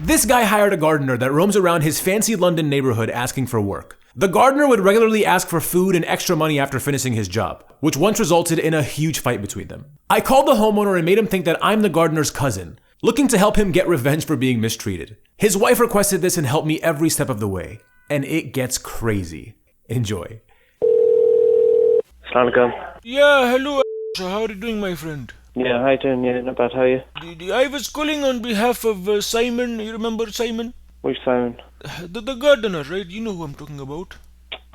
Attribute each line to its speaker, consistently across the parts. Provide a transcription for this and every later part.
Speaker 1: This guy hired a gardener that roams around his fancy London neighborhood asking for work. The gardener would regularly ask for food and extra money after finishing his job, which once resulted in a huge fight between them. I called the homeowner and made him think that I'm the gardener's cousin, looking to help him get revenge for being mistreated. His wife requested this and helped me every step of the way. And it gets crazy. Enjoy.
Speaker 2: Assalamualaikum.
Speaker 3: Yeah, hello. How are you doing, my friend?
Speaker 2: Yeah, hi doing? Yeah, not bad. How are you?
Speaker 3: I was calling on behalf of Simon. You remember Simon?
Speaker 2: Which Simon?
Speaker 3: The gardener, right? You know who I'm talking about.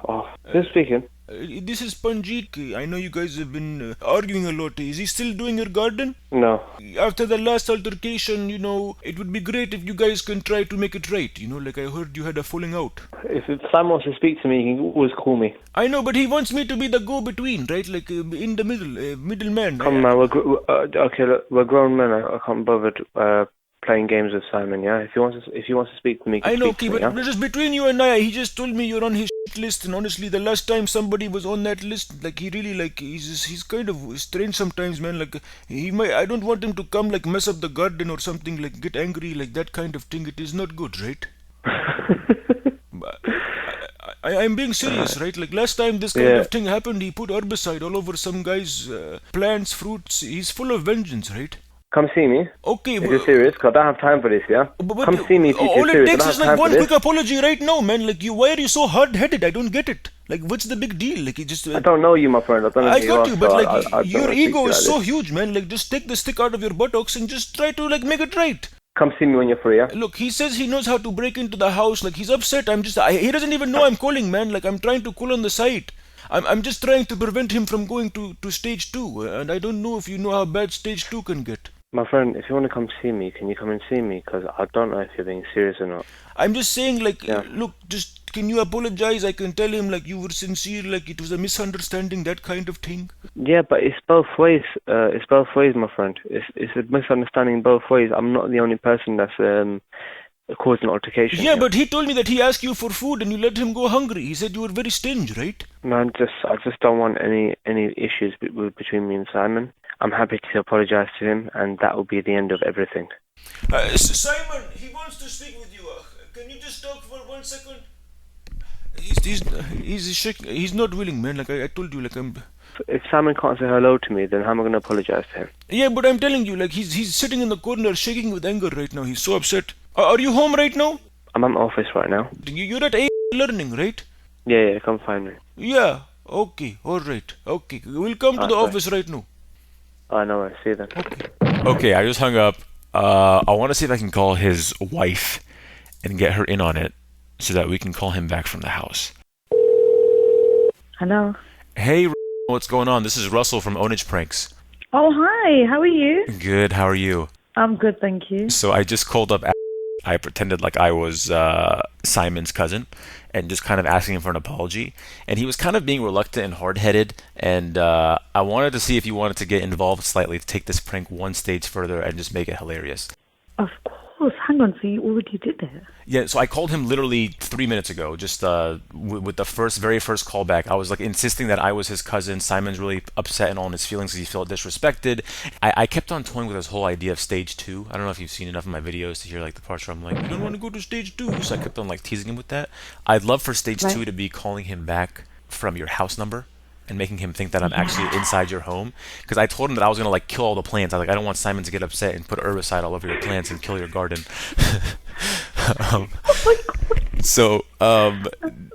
Speaker 2: Oh, who's speaking?
Speaker 3: This is Panjit. I know you guys have been arguing a lot. Is he still doing your garden?
Speaker 2: No.
Speaker 3: After the last altercation, it would be great if you guys can try to make it right. Like I heard you had a falling out.
Speaker 2: If Simon wants to speak to me, he can always call me.
Speaker 3: I know, but he wants me to be the go-between, right? Like in the middle, middleman.
Speaker 2: Come on, man. Okay, look, we're grown men. I can't bother playing games with Simon. Yeah, if he wants to speak to me, he can
Speaker 3: I know,
Speaker 2: speak to me,
Speaker 3: but just between you and I, he just told me you're on his list, and honestly, the last time somebody was on that list, like he really he's kind of strange sometimes, man. Like I don't want him to come like mess up the garden or something, like get angry, like that kind of thing. It is not good, right? I'm being serious, right? Like last time this kind of thing happened, he put herbicide all over some guy's plants, fruits. He's full of vengeance, right?
Speaker 2: Come see me.
Speaker 3: Okay,
Speaker 2: if you're serious, because I don't have time for this, yeah? Come see me if you're serious.
Speaker 3: All it takes is like one quick apology right now, man. Like, why are you so hard-headed? I don't get it. Like, what's the big deal? Like, you just...
Speaker 2: I don't know you, my friend.
Speaker 3: I got you, but like, your ego is so huge, man. Like, just take the stick out of your buttocks and just try to, like, make it right.
Speaker 2: Come see me when you're free, yeah?
Speaker 3: Look, he says he knows how to break into the house. Like, he's upset. He doesn't even know I'm calling, man. Like, I'm trying to call on the site. I'm just trying to prevent him from going to stage 2. And I don't know if you know how bad stage 2 can get.
Speaker 2: My friend, if you want to come see me, can you come and see me? Because I don't know if you're being serious or not.
Speaker 3: I'm just saying, like, look, just can you apologize? I can tell him, like, you were sincere, like, it was a misunderstanding, that kind of thing.
Speaker 2: Yeah, but it's both ways. It's both ways, my friend. It's a misunderstanding both ways. I'm not the only person that's causing altercation.
Speaker 3: Yeah, but he told me that he asked you for food and you let him go hungry. He said you were very stingy, right?
Speaker 2: No, I just don't want any issues between me and Simon. I'm happy to apologize to him, and that will be the end of everything.
Speaker 3: Simon, he wants to speak with you. Can you just talk for 1 second? He's not willing, man. Like I told you, like
Speaker 2: If Simon can't say hello to me, then how am I going to apologize to him?
Speaker 3: Yeah, but I'm telling you, like he's sitting in the corner, shaking with anger right now. He's so upset. Are you home right now?
Speaker 2: I'm at my office right now.
Speaker 3: You're at learning, right?
Speaker 2: Yeah, come find me.
Speaker 3: Yeah. Okay. All right. Okay. We'll come to the office right now.
Speaker 2: I know. I see you then.
Speaker 4: Okay, I just hung up. I want to see if I can call his wife and get her in on it so that we can call him back from the house.
Speaker 5: Hello.
Speaker 4: Hey, what's going on? This is Russell from Ownage Pranks.
Speaker 5: Oh, hi. How are you?
Speaker 4: Good, how are you?
Speaker 5: I'm good, thank you.
Speaker 4: So I just called up. I pretended like I was Simon's cousin and just kind of asking him for an apology. And he was kind of being reluctant and hard-headed. And I wanted to see if you wanted to get involved slightly to take this prank one stage further and just make it hilarious.
Speaker 5: Of course. Hang on, so you already did that?
Speaker 4: Yeah, so I called him literally 3 minutes ago, just with the very first call back. I was like insisting that I was his cousin. Simon's really upset and all in his feelings because he felt disrespected. I kept on toying with this whole idea of stage 2. I don't know if you've seen enough of my videos to hear like the parts where I'm like, you don't want to go to stage 2. So I kept on like teasing him with that. I'd love for stage 2 to be calling him back from your house number and making him think that I'm actually inside your home. Because I told him that I was going to like kill all the plants. I was like, I don't want Simon to get upset and put herbicide all over your plants and kill your garden.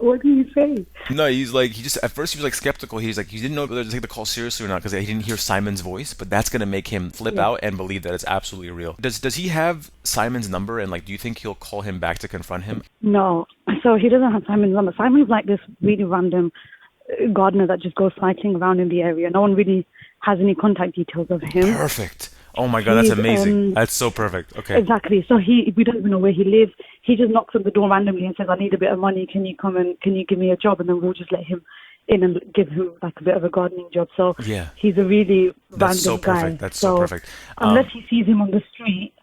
Speaker 5: What do you say?
Speaker 4: No, at first he was like skeptical. He's like, he didn't know whether to take the call seriously or not because he didn't hear Simon's voice, but that's going to make him flip out and believe that it's absolutely real. Does he have Simon's number, and like, do you think he'll call him back to confront him?
Speaker 5: No, so he doesn't have Simon's number. Simon's like this really random gardener that just goes cycling around in the area. No one really has any contact details of him.
Speaker 4: Perfect. Oh my god, that's amazing. That's so perfect. Okay.
Speaker 5: Exactly. So we don't even know where he lives. He just knocks on the door randomly and says, I need a bit of money. Can you come and can you give me a job? And then we'll just let him in and give him like a bit of a gardening job. So he's a really random guy.
Speaker 4: That's so perfect.
Speaker 5: Unless he sees him on the street,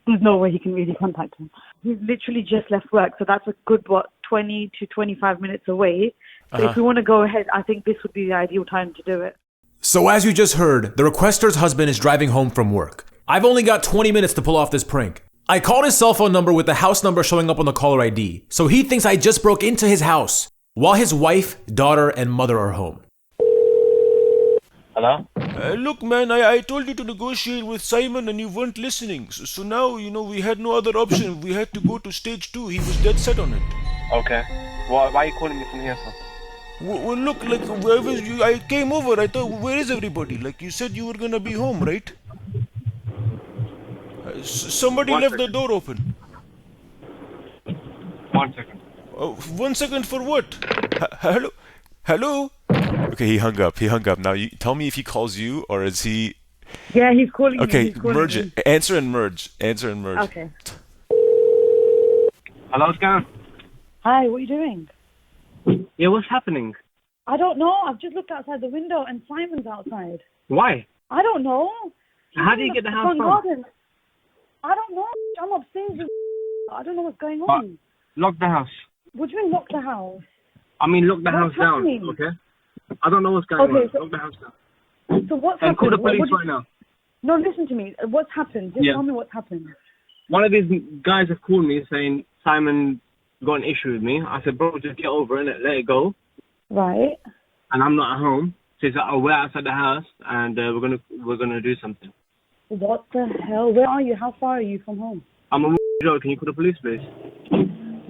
Speaker 5: there's no way he can really contact him. He's literally just left work, so that's a good 20 to 25 minutes away. So if we want to go ahead, I think this would be the ideal time to do it.
Speaker 1: So as you just heard, the requester's husband is driving home from work. I've only got 20 minutes to pull off this prank. I called his cell phone number with the house number showing up on the caller ID, so he thinks I just broke into his house while his wife, daughter, and mother are home.
Speaker 2: Hello?
Speaker 3: Look, man, I told you to negotiate with Simon and you weren't listening. So now, we had no other option. We had to go to stage 2. He was dead set on it.
Speaker 2: Okay. Why are you calling me from here, sir?
Speaker 3: Well, look, like, I came over. I thought, where is everybody? Like, you said you were gonna be home, right? Somebody left the door open.
Speaker 2: 1 second.
Speaker 3: 1 second for what? Hello? Hello?
Speaker 4: Okay, he hung up. Now, tell me if he calls you or is he...
Speaker 5: Yeah, he's calling
Speaker 4: Okay,
Speaker 5: me. He's calling
Speaker 4: merge
Speaker 5: me.
Speaker 4: it. Answer and merge.
Speaker 5: Okay.
Speaker 2: Hello, what's going on?
Speaker 5: Hi, what are you doing?
Speaker 2: Yeah, what's happening?
Speaker 5: I don't know. I've just looked outside the window and Simon's outside.
Speaker 2: Why?
Speaker 5: I don't know.
Speaker 2: How do you get the house
Speaker 5: front
Speaker 2: from?
Speaker 5: garden. I don't know. I'm upstairs. I don't know what's going on.
Speaker 2: Lock the house.
Speaker 5: What do you mean lock the house?
Speaker 2: I mean, lock the house
Speaker 5: What's happening?
Speaker 2: down, okay? I don't know what's going on. Lock the house down.
Speaker 5: So what's
Speaker 2: And
Speaker 5: happened?
Speaker 2: call the police
Speaker 5: What
Speaker 2: right now.
Speaker 5: No, listen to me. What's happened? Just tell me what's happened.
Speaker 2: One of these guys have called me saying Simon got an issue with me. I said, bro, just get over it, let it go.
Speaker 5: Right.
Speaker 2: And I'm not at home. So he's like, oh, we're outside the house and we're gonna do something.
Speaker 5: What the hell? Where are you? How far are you from home?
Speaker 2: I'm a Joe. Can you call the police, please?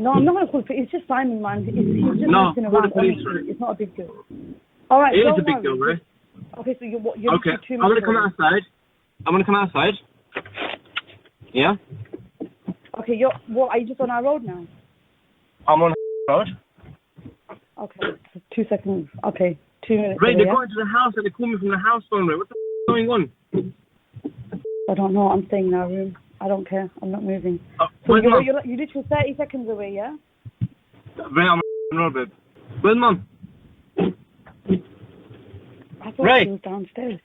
Speaker 5: No, I'm not going to call the police. It's just Simon, man. He's just
Speaker 2: No,
Speaker 5: messing
Speaker 2: call
Speaker 5: around.
Speaker 2: the police,
Speaker 5: Honestly.
Speaker 2: right?
Speaker 5: It's not a big deal. All right,
Speaker 2: It is
Speaker 5: don't
Speaker 2: a big
Speaker 5: worry.
Speaker 2: deal, right?
Speaker 5: Okay, so you're
Speaker 2: Okay,
Speaker 5: two
Speaker 2: I'm gonna
Speaker 5: minutes
Speaker 2: come
Speaker 5: away.
Speaker 2: outside. I'm gonna come outside. Yeah?
Speaker 5: Okay, are you just on our road now?
Speaker 2: I'm on road.
Speaker 5: Okay, so 2 seconds. Okay, 2 minutes
Speaker 2: Ray,
Speaker 5: away,
Speaker 2: they're
Speaker 5: yeah?
Speaker 2: going to the house and they call me from the house phone, Ray. What the f is going on?
Speaker 5: I don't know. I'm staying in our room. I don't care. I'm not moving. So
Speaker 2: Where's Mum?
Speaker 5: you're literally 30 seconds away, yeah?
Speaker 2: Ray, I'm on road, babe. Where's Mum?
Speaker 5: I thought
Speaker 2: Ray.
Speaker 5: she was downstairs.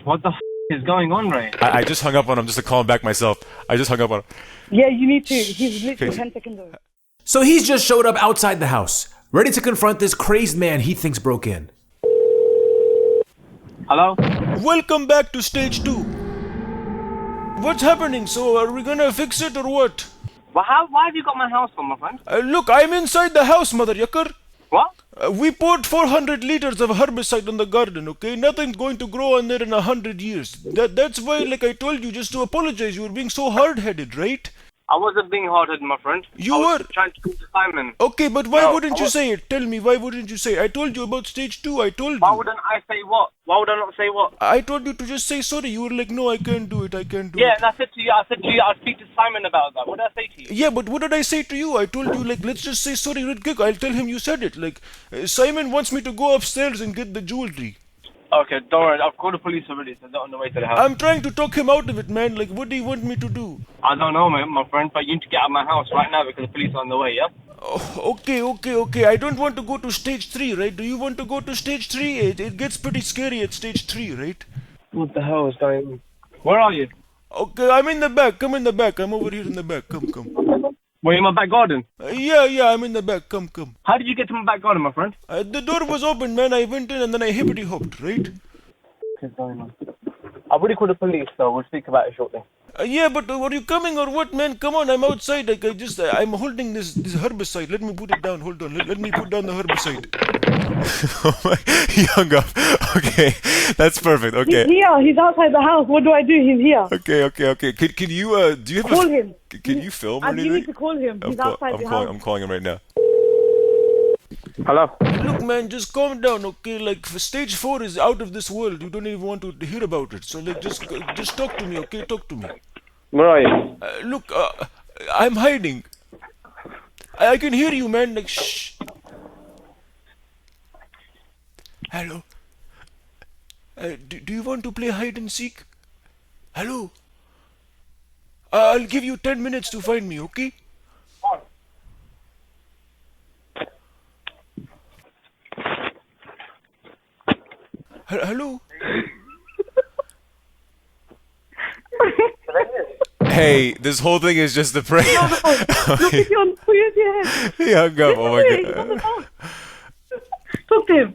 Speaker 2: What the f is going on, Ray?
Speaker 4: I just hung up on him just to call him back myself. I just hung up on him.
Speaker 5: Yeah, you need to. He's literally 10 seconds away.
Speaker 1: So he's just showed up outside the house, ready to confront this crazed man he thinks broke in.
Speaker 2: Hello?
Speaker 3: Welcome back to stage 2. What's happening? So are we gonna fix it or what?
Speaker 2: Well, why have you got my house phone, my friend?
Speaker 3: Look, I'm inside the house, mother yucker.
Speaker 2: What?
Speaker 3: We poured 400 liters of herbicide on the garden, okay? Nothing's going to grow on there in 100 years. That's why, like I told you, just to apologize, you were being so hard-headed, right?
Speaker 2: I wasn't being hard-headed, my friend.
Speaker 3: You
Speaker 2: I was
Speaker 3: were.
Speaker 2: trying to talk to Simon.
Speaker 3: Okay, but why
Speaker 2: No,
Speaker 3: wouldn't
Speaker 2: I
Speaker 3: you
Speaker 2: was-
Speaker 3: say it? Tell me, why wouldn't you say it? I told you about stage 2, I told
Speaker 2: Why
Speaker 3: you.
Speaker 2: wouldn't I say what? Why would I not say what?
Speaker 3: I told you to just say sorry. You were like, no, I can't do it, I can't do
Speaker 2: Yeah,
Speaker 3: it.
Speaker 2: and I said to you, I'll speak to Simon about that. What did I say to you?
Speaker 3: Yeah, but what did I say to you? I told you, like, let's just say sorry real quick. I'll tell him you said it. Like, Simon wants me to go upstairs and get the jewelry.
Speaker 2: Okay, don't worry. I've called the police already, so they're on the way to the house.
Speaker 3: I'm trying to talk him out of it, man. Like, what do you want me to do?
Speaker 2: I don't know, man, my friend, but you need to get out of my house right now because the police are on the way, yeah?
Speaker 3: Oh, okay. I don't want to go to stage 3, right? Do you want to go to stage 3? It gets pretty scary at stage 3, right?
Speaker 2: What the hell is going on? Where are you?
Speaker 3: Okay, I'm in the back. Come in the back. I'm over here in the back. Come.
Speaker 2: Were you in my back garden?
Speaker 3: Yeah, I'm in the back. Come.
Speaker 2: How did you get to my back garden, my friend?
Speaker 3: The door was open, man. I went in and then I hippity hopped, right?
Speaker 2: What's going on? I've already called the police, so we'll speak about it shortly.
Speaker 3: Yeah, but are you coming or what, man? Come on, I'm outside. Like I'm holding this herbicide. Let me put it down. Hold on. Let me put down the herbicide.
Speaker 4: He hung up. Okay, that's perfect. Okay.
Speaker 5: He's here. He's outside the house. What do I do? He's here.
Speaker 4: Okay. Can you do you have
Speaker 5: Call him.
Speaker 4: Can you film or
Speaker 5: You need
Speaker 4: anything?
Speaker 5: to call him. He's outside the house.
Speaker 4: I'm calling him right now.
Speaker 2: Hello?
Speaker 3: Look, man, just calm down, okay? Like, stage 4 is out of this world. You don't even want to hear about it. So, like, just talk to me, okay? Talk to me.
Speaker 2: Where are you?
Speaker 3: Look, I'm hiding. I can hear you, man. Like, shh. Hello? Do you want to play hide and seek? Hello? I'll give you 10 minutes to find me, okay? Hello?
Speaker 4: Hey, this whole thing is just a prank.
Speaker 5: Look, if you're on, put your head.
Speaker 4: He hung up. Oh my
Speaker 5: He's on the
Speaker 4: god.
Speaker 5: phone. Talk to him.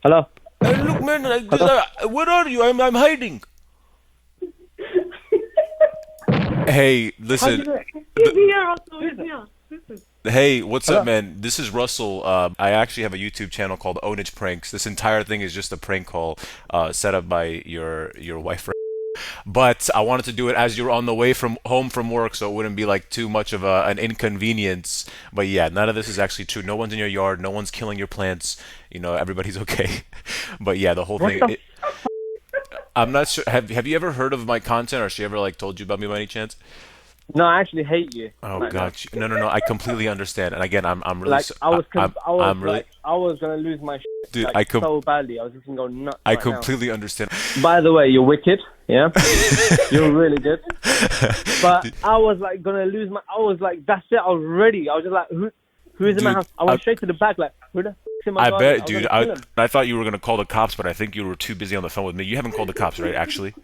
Speaker 2: Hello?
Speaker 3: Look, man, like, where are you? I'm hiding.
Speaker 4: Hey, listen.
Speaker 5: He's here, Russell. He's here. Listen.
Speaker 4: Hey, what's up, man? This is Russell. I actually have a YouTube channel called Ownage Pranks. This entire thing is just a prank call set up by your wife. But I wanted to do it as you're on the way from home from work, so it wouldn't be like too much of an inconvenience. But yeah, none of this is actually true. No one's in your yard. No one's killing your plants. You know, everybody's okay. But yeah, the whole thing. I'm not sure. Have you ever heard of my content, or has she ever like told you about me by any chance?
Speaker 2: No, I actually hate you.
Speaker 4: Oh God, no. I completely understand. And again, I'm really
Speaker 2: like I was gonna lose my shit,
Speaker 4: dude.
Speaker 2: Like, so badly. I was just gonna go nuts.
Speaker 4: I completely understand.
Speaker 2: By the way, you're wicked. Yeah, you're really good. But I was like gonna lose my. I was like, that's it. I was ready. I was just like, who is in my house? I went straight to the back. Like, who the f*** in my garden?
Speaker 4: Bet, dude. I thought you were gonna call the cops, but I think you were too busy on the phone with me. You haven't called the cops, right? Actually.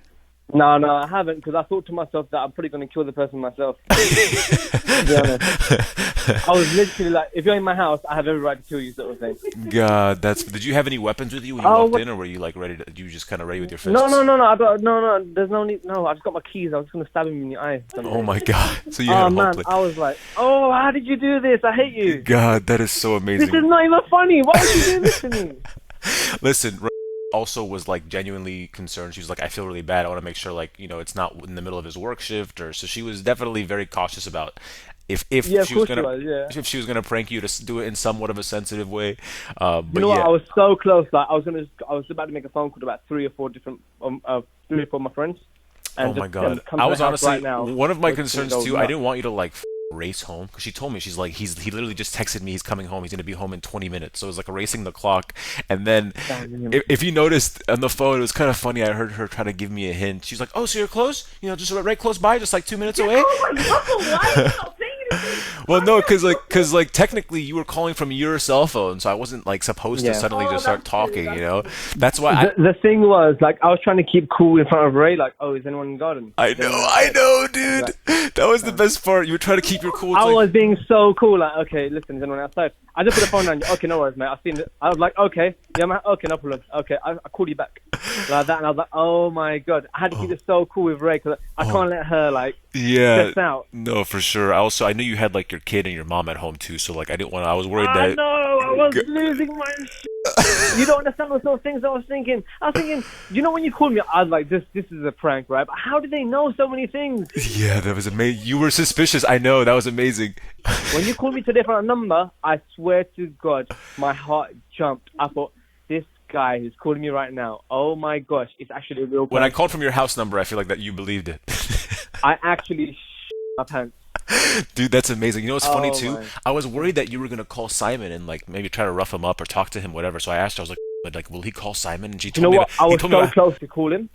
Speaker 2: No, I haven't, because I thought to myself that I'm probably going to kill the person myself. To be honest. I was literally like, if you're in my house, I have every right to kill you, sort of thing.
Speaker 4: God, did you have any weapons with you when you walked in, or were you like ready to? You just kind of ready with your fists?
Speaker 2: No. No. There's no need. No, I just got my keys. I was going to stab him in the eye.
Speaker 4: Oh my God! So you had a
Speaker 2: man, I was like, oh, how did you do this? I hate you.
Speaker 4: God, that is so amazing.
Speaker 2: This is not even funny. Why would you do this to me?
Speaker 4: Listen. Also was like genuinely concerned. She was like, I feel really bad. I want to make sure like, you know, it's not in the middle of his work shift, or so she was definitely very cautious about if she was gonna prank you, to do it in somewhat of a sensitive way. But
Speaker 2: you know what? I was so close. Like I was about to make a phone call to about three or four of my friends. And
Speaker 4: oh my God! I was honestly
Speaker 2: right now,
Speaker 4: one of my concerns too. I didn't want you to like race home, because she told me, she's like, he literally just texted me he's coming home, he's gonna be home in 20 minutes, so it was like racing the clock. And then if you noticed on the phone, it was kind of funny, I heard her try to give me a hint. She's like, oh, so you're close, you know, just right close by, just like 2 minutes away.
Speaker 5: Oh my God, why are you not saying anything?
Speaker 4: Well, no, because technically you were calling from your cell phone, so I wasn't like supposed to suddenly just start talking, you know. That's why
Speaker 2: the thing was, like, I was trying to keep cool in front of Ray, like, oh, is anyone in the garden?
Speaker 4: I know, dude. That was the best part. You were trying to keep your cool.
Speaker 2: I was being so cool, like, okay, listen, is anyone outside? I just put the phone down. Okay, no worries, mate. I was like, okay, yeah, man, okay, no problem. Okay, I called you back, like that, and I was like, oh my God, I had to keep it so cool with Ray, because I can't let her like stress out.
Speaker 4: No, for sure. I knew you had like your kid and your mom at home too, so like I didn't want. I was worried that.
Speaker 2: No, I was losing my shit. You don't understand what sort of things I was thinking. You know, when you called me, I was like, this is a prank, right? But how did they know so many things?
Speaker 4: Yeah, that was amazing. You were suspicious. I know, that was amazing.
Speaker 2: When you called me today for a number, I swear to God, my heart jumped. I thought, this guy who's calling me right now, oh my gosh, it's actually a real person.
Speaker 4: When I called from your house number, I feel like that you believed it.
Speaker 2: I actually my pants.
Speaker 4: Dude, that's amazing. You know what's funny too? I was worried that you were gonna call Simon and like maybe try to rough him up or talk to him, whatever. So I asked her, I was like, will he call Simon? And she told me.
Speaker 2: You know what? I was so close to call him,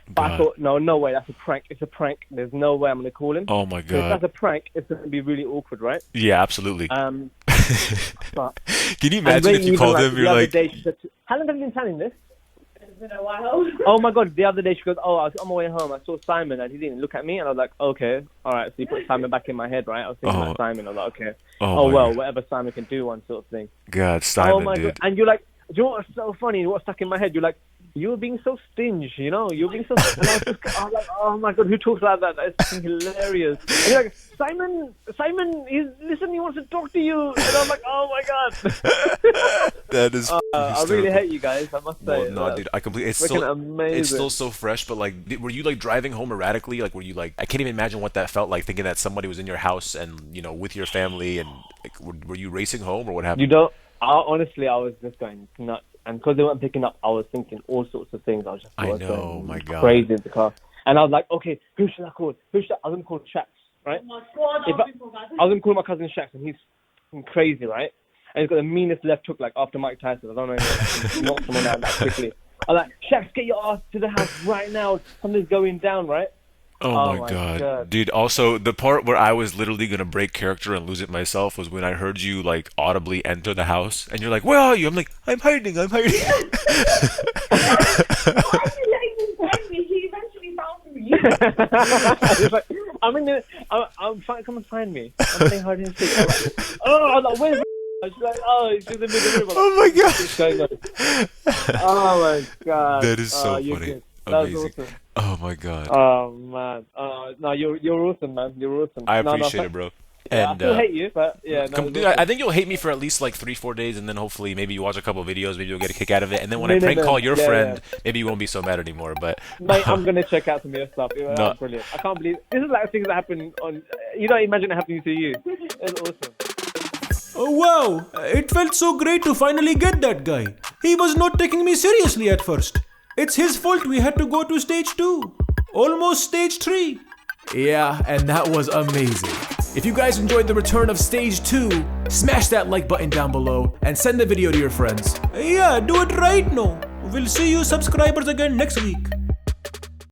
Speaker 2: but I thought, no way, that's a prank. It's a prank. There's no way I'm gonna call him.
Speaker 4: Oh my God!
Speaker 2: If that's a prank, it's gonna be really awkward, right?
Speaker 4: Yeah, absolutely.
Speaker 2: But
Speaker 4: can you imagine if you called him? You're like,
Speaker 2: how long have you been planning this?
Speaker 5: It's been a while.
Speaker 2: Oh my God, the other day she goes, oh, I was on my way home, I saw Simon and he didn't look at me, and I was like, okay, alright, so you put Simon back in my head, right? I was thinking about Simon, I was like, okay, whatever Simon can do, one sort of thing.
Speaker 4: God, Simon,
Speaker 2: oh my
Speaker 4: dude.
Speaker 2: God. And you're like, do you know what's so funny, what stuck in my head, you're like, you're being so stingy, you know, you're being so, and I was like, oh my God, who talks like that? That's hilarious. And you're like, Simon, he wants to talk to you, and I'm like, oh my God.
Speaker 4: That is
Speaker 2: I really hate you guys, I must say.
Speaker 4: No, dude, I completely. It's still so fresh. But like, were you like driving home erratically? Like, were you like? I can't even imagine what that felt like, thinking that somebody was in your house and you know with your family, and like, were you racing home or what happened?
Speaker 2: You don't. Honestly, I was just going nuts, and because they weren't picking up, I was thinking all sorts of things. I was just
Speaker 4: my God,
Speaker 2: crazy in the car, and I was like, okay, who should I call? I was gonna call Shax, right?
Speaker 5: Oh my God,
Speaker 2: I was gonna call my cousin Shax, and he's crazy, right? And he's got the meanest left hook, like after Mike Tyson. I don't know if he knocked someone out that quickly. I'm like, Shax, get your ass to the house right now. Something's going down, right?
Speaker 4: Oh my God. Dude, also, the part where I was literally going to break character and lose it myself was when I heard you, like, audibly enter the house, and you're like, where are you? I'm like, I'm hiding.
Speaker 5: Why are you letting him find me? He eventually found me.
Speaker 2: Like, I'm fine, come and find me. I'm playing hide and seek. I was like, where's she's like, oh, he's in the middle.
Speaker 4: Oh my God.
Speaker 2: Oh my God.
Speaker 4: That is so funny.
Speaker 2: That was awesome.
Speaker 4: Oh my god.
Speaker 2: Oh man. No, you're awesome, man. You're awesome.
Speaker 4: I
Speaker 2: No,
Speaker 4: appreciate it, bro.
Speaker 2: Yeah, I
Speaker 4: And
Speaker 2: still hate you, but yeah. No,
Speaker 4: dude, I think you'll hate me for at least like 3-4 days, and then hopefully maybe you watch a couple of videos, maybe you'll get a kick out of it, and then when I prank call your friend, maybe you won't be so mad anymore. But
Speaker 2: mate, I'm gonna check out some of your stuff.
Speaker 4: No.
Speaker 2: Brilliant. I can't believe this is like things that happen on. You don't imagine it happening to you. It's awesome.
Speaker 1: Oh wow, it felt so great to finally get that guy. He was not taking me seriously at first. It's his fault we had to go to stage 2. Almost stage 3. Yeah, and that was amazing. If you guys enjoyed the return of stage 2, smash that like button down below and send the video to your friends. Yeah, do it right now. We'll see you subscribers again next week.